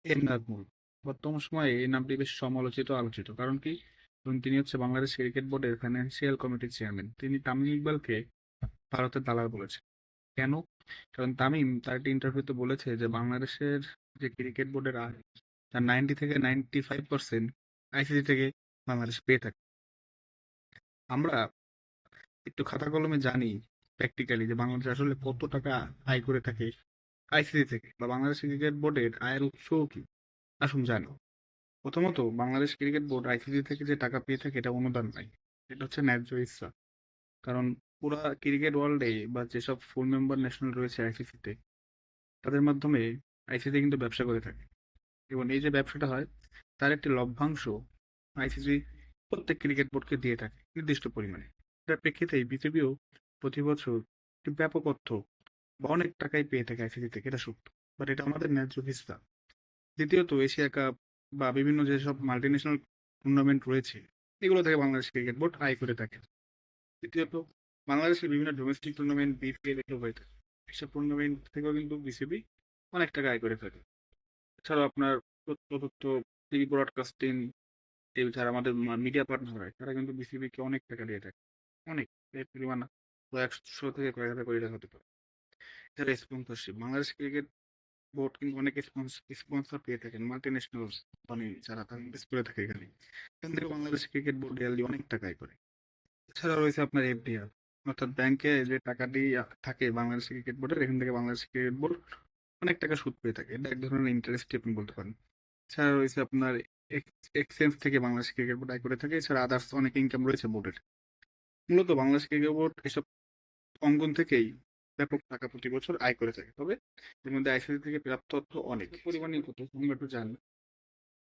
M Nazmul. বর্তমান সময়ে এই নামটি বেশ সমালোচিত আলোচিত। কারণ কি? কারণ তিনি হচ্ছে বাংলাদেশ ক্রিকেট বোর্ডের ফাইন্যান্সিয়াল কমিটির চেয়ারম্যান। তিনি তামিম ইকবালকে ভারতের দালাল বলেছেন। কেন? কারণ তামিম তার একটি ইন্টারভিউতে বলেছে যে বাংলাদেশের যে ক্রিকেট বোর্ডের আয় তার 90 থেকে 95% আইসিসি থেকে বাংলাদেশ পেয়ে থাকে। আমরা একটু খাতা কলমে জানি প্র্যাকটিক্যালি যে বাংলাদেশ আসলে কত টাকা আয় করে থাকে আইসিসি থেকে, বা বাংলাদেশ ক্রিকেট বোর্ডের আয়ের উৎস কি। আসুন জানি। প্রথমত, বাংলাদেশ ক্রিকেট বোর্ড আইসিসি থেকে যে টাকা পেয়ে থাকে এটা অনুদান নয়, এটা হচ্ছে ন্যায্য ইচ্ছা। কারণ পুরা ক্রিকেট ওয়ার্ল্ডে বা যেসব ফুল মেম্বার ন্যাশনাল রয়েছে আইসিসিতে, তাদের মাধ্যমে আইসিসি কিন্তু ব্যবসা করে থাকে, এবং এই যে ব্যবসাটা হয় তার একটি লভ্যাংশ আইসিসি প্রত্যেক ক্রিকেট বোর্ডকে দিয়ে থাকে নির্দিষ্ট পরিমাণে। এটার প্রেক্ষিতেই বিসিবিও প্রতি বছর একটি ব্যাপক অর্থ বা অনেক টাকাই পেয়ে থাকে আইসিসি থেকে, এটা সত্য। বাট এটা আমাদের ন্যায্য হিস্সা। দ্বিতীয়ত, এশিয়া কাপ বা বিভিন্ন যেসব মাল্টিন্যাশনাল টুর্নামেন্ট রয়েছে, এগুলো থেকে বাংলাদেশ ক্রিকেট বোর্ড আয় করে থাকে। তৃতীয়ত, বাংলাদেশের বিভিন্ন ডোমেস্টিক টুর্নামেন্ট, বিপিএল এগুলো হয়ে থাকে, এসব টুর্নামেন্ট থেকেও কিন্তু বিসিবি অনেক টাকা আয় করে থাকে। এছাড়াও আপনার তথ্য, টিভি ব্রডকাস্টিং, এছাড়া আমাদের মিডিয়া পার্টনার হয়, তারা কিন্তু বিসিবি কে অনেক টাকা দিয়ে থাকে। অনেক, এর পরিমাণ কয়েকশো থেকে কয়েক হাজার কোটি টাকা হতে পারে। এছাড়া স্পন্সরশিপ, বাংলাদেশ ক্রিকেট বোর্ড কিন্তু অনেক স্পন্সর পেয়ে থাকেন মাল্টি ন্যাশনাল কোম্পানি, যারা তারা ইনভেস্ট করে থাকে এখানে। এখান থেকে বাংলাদেশ ক্রিকেট বোর্ড ইয়ারলি অনেক টাকা আয় করে। এছাড়া রয়েছে আপনার এফডিআর, অর্থাৎ ব্যাংকে যে টাকাটি থাকে বাংলাদেশ ক্রিকেট বোর্ডের, এখান থেকে বাংলাদেশ ক্রিকেট বোর্ড অনেক টাকা সুদ পেয়ে থাকে। এটা এক ধরনের ইন্টারেস্ট আপনি বলতে পারেন। এছাড়া রয়েছে আপনার এক্সচেঞ্জ থেকে বাংলাদেশ ক্রিকেট বোর্ড আয় করে থাকে। এছাড়া আদার্স অনেক ইনকাম রয়েছে বোর্ডের। মূলত বাংলাদেশ ক্রিকেট বোর্ড এসব অঙ্গন থেকেই ব্যাপক টাকা প্রতি বছর আয় করে থাকে। তবে এর মধ্যে আইসিসি থেকে প্রাপ্ত অর্থ অনেক পরিমাণে কত আমরা একটু জানি।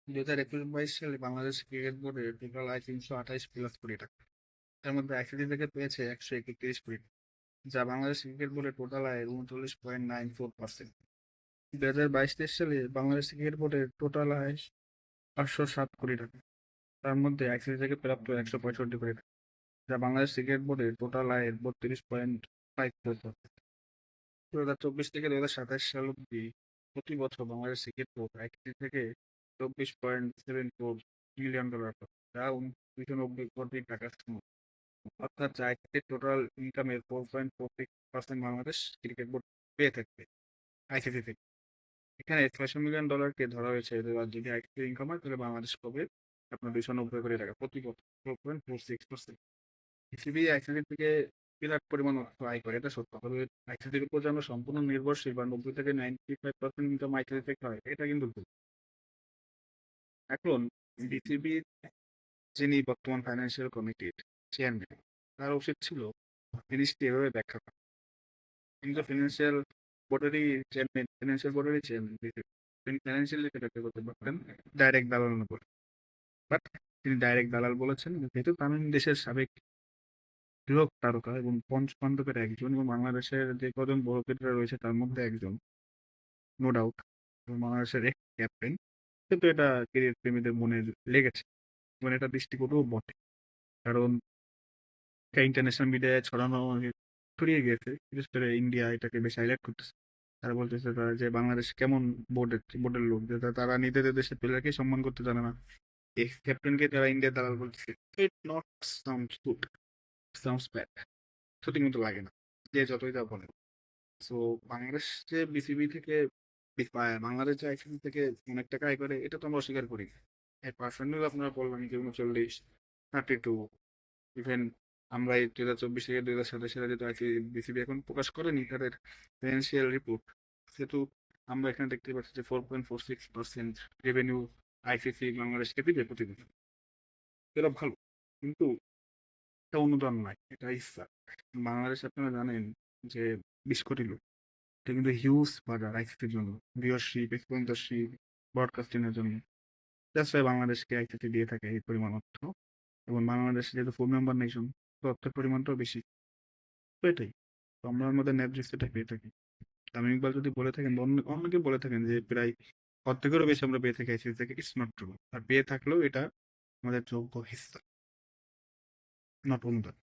2021-22 সালে বাংলাদেশ ক্রিকেট বোর্ডের টোটাল আয় 328+ কোটি টাকা। তার মধ্যে আইসিসি থেকে পেয়েছে 131 কোটি টাকা, যা বাংলাদেশ ক্রিকেট বোর্ডের টোটাল আয়ের 39.94%। 2022-23 সালে বাংলাদেশ ক্রিকেট বোর্ডের টোটাল আয় 507 কোটি টাকা। তার মধ্যে আইসিসি থেকে প্রাপ্ত 165 কোটি টাকা, যা বাংলাদেশ ক্রিকেট বোর্ডের টোটাল আয়ের 32.54%। 2024 থেকে 2027 সাল অব্দি প্রতি বছর বাংলাদেশ ক্রিকেট বোর্ড আইসিসি থেকে $24.74 মিলিয়ন পায়, যা 290 কোটি টাকা সমান। অর্থাৎ যা আইসিসির টোটাল ইনকামের 4.46% বাংলাদেশ ক্রিকেট বোর্ড পেয়ে থাকবে আইসিসি থেকে। এখানে $600 মিলিয়ন ধরা হয়েছে, এবার যদি আইসিসি ইনকাম হয় তাহলে বাংলাদেশ পাবে আপনার 290 কোটি টাকা প্রতি বছর, 4.46%। বিসিবি আইসিসি থেকে বিরাট পরিমাণ অর্থ আয় করে, এটা সত্য। তবে আইসিসির উপর যে আমরা সম্পূর্ণ নির্ভরশীল বা 90 থেকে 95% ইনকাম আইসিসি থেকে হয়, এটা কিন্তু ভুল। এখন বিসিবির যিনি বর্তমান ফাইন্যান্সিয়াল কমিটির চেয়ারম্যান, তার উচিত ছিল জিনিসটি এভাবে ব্যাখ্যা করা। তিনি তো ফিনান্সিয়াল বোর্ডেরই চেয়ারম্যান বিসিবি। তিনি ফাইন্যান্সিয়ালি ব্যাখ্যা করতে পারতেন ডাইরেক্ট দালাল না বলে। বাট তিনি ডাইরেক্ট দালাল বলেছেন, যেহেতু তামিম দেশের সাবেক বৃহৎ তারকা এবং পঞ্চপাণ্ডবের একজন, এবং বাংলাদেশের যে কজন বড় ক্রিকেটার রয়েছে তার মধ্যে একজন, নো ডাউট, এবং বাংলাদেশের এক ক্যাপ্টেন, কিন্তু এটা ক্রিকেট প্রেমীদের মনে লেগেছে, এবং এটা দৃষ্টিকটুও বটে। কারণ এটা ইন্টারন্যাশনাল মিডিয়ায় ছড়িয়ে গিয়েছে, বিশেষ করে ইন্ডিয়া এটাকে বেশ হাইলাইট করতেছে। তারা বলতেছে তারা যে বাংলাদেশ কেমন বোর্ডের লোক, যে তারা নিজেদের দেশের প্লেয়ারকে সম্মান করতে জানে না, এক্স ক্যাপ্টেনকে তারা ইন্ডিয়ার দালাল বলতেছে। It not sounds good, sounds bad. সত্যি কিন্তু লাগে না, যে যতই তা বলে। সো বাংলাদেশ যে বিসিবি থেকে বাংলাদেশ যে আইসিসি থেকে অনেক টাকা আয় করে, এটা তো আমরা অস্বীকার করি না। এর পার্সেন্টেজ আপনারা বলবেন যে 39, 32, ইভেন আমরা এই 2024 থেকে 2027 সালে যেহেতু বিসিবি এখন প্রকাশ করেনি তাদের ফিনান্সিয়াল রিপোর্ট, সেহেতু আমরা এখানে দেখতে পাচ্ছি যে 4.46% রেভিনিউ আইসিসি বাংলাদেশকে দিবে প্রতি বছর। এটা ভালো, কিন্তু এটা অনুদান নয়, এটা ইচ্ছা। বাংলাদেশ আপনারা জানেন যে 20 কোটি লোক, এটা কিন্তু হিউজ বাজার আইসিটির জন্য, ভিউয়ারশিপ, স্পন্সরশিপ, ব্রডকাস্টিং এর জন্য। দ্যাটস ওয়াই বাংলাদেশকে আইসিটি দিয়ে থাকে এই পরিমাণ অর্থ। এবং বাংলাদেশ যেহেতু ফুল মেম্বার নেশন, তো অর্থের পরিমাণটাও বেশি। তো এটাই, তো আমরা আমাদের ন্যায্য সেটা পেয়ে থাকি। তামিম ইকবাল যদি বলে থাকেন বা অন্য কেউ বলে থাকেন যে প্রায় অর্ধেকেরও বেশি আমরা পেয়ে থাকি আইসিসি থেকে, ইটস নট ট্রু। আর পেয়ে থাকলেও এটা আমাদের যোগ্য হিস্সা, নট অনুদান।